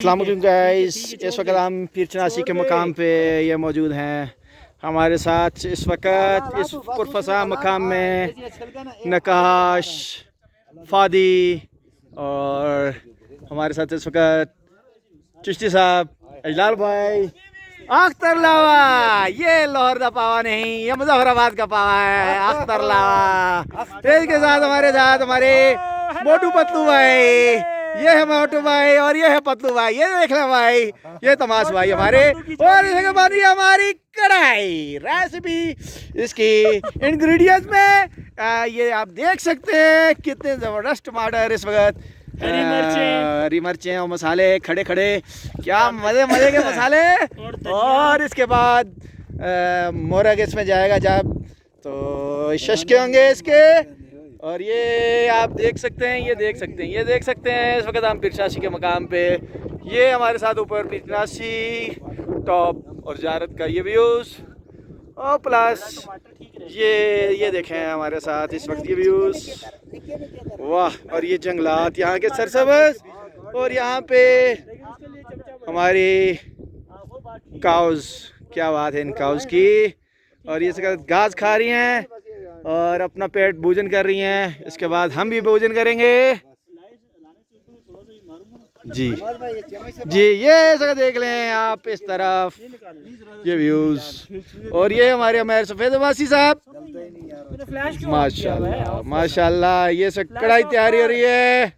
अस्सलाम वालेकुम गाइस, इस वक्त हम पीर चनासी के मकाम पे ये मौजूद हैं। हमारे साथ इस वक्त इस पुरफसा मकाम में नकाश फादी और हमारे साथ इस वक्त चिश्ती साहब, अजलाल भाई, अख्तर लावा। ये लाहौर का पावा नहीं, ये मुजफ्फराबाद का पावा है, अख्तर लावा। इसके साथ हमारे मोटू पतलू भाई, ये है मोटू भाई और ये है पतलू भाई। ये देख ले भाई, ये तमाश भाई हमारे। और इसके बाद ये हमारी कढ़ाई रेसिपी, इसकी इंग्रेडिएंट्स में ये आप देख सकते हैं कितने ज़बरदस्त टमाटर इस वक्त, हरी मिर्चें और मसाले खड़े खड़े, क्या मज़े मज़े के मसाले। और इसके बाद मोरग इसमें जाएगा जब, तो शशके होंगे इसके। और ये आप देख सकते हैं, ये देख सकते हैं इस वक्त हम पीर चनासी के मकाम पे। ये हमारे साथ ऊपर पीर चनासी टॉप और ज़ियारत का ये व्यूज़, और प्लस ये देखें हमारे साथ इस वक्त ये व्यूज़, वाह। और ये जंगलात यहाँ के सरसब्ज़, और यहाँ पे हमारी काउज़, क्या बात है इन काउज़ की। और ये सब घास खा रही हैं और अपना पेट भोजन कर रही हैं। इसके बाद हम भी भोजन करेंगे जी जी। ये सब देख लें आप इस तरफ, ये व्यूज़। और ये हमारे सफ़ेद वासी साहब, माशाल्लाह माशाल्लाह। ये सब कढ़ाई तैयारी हो रही है।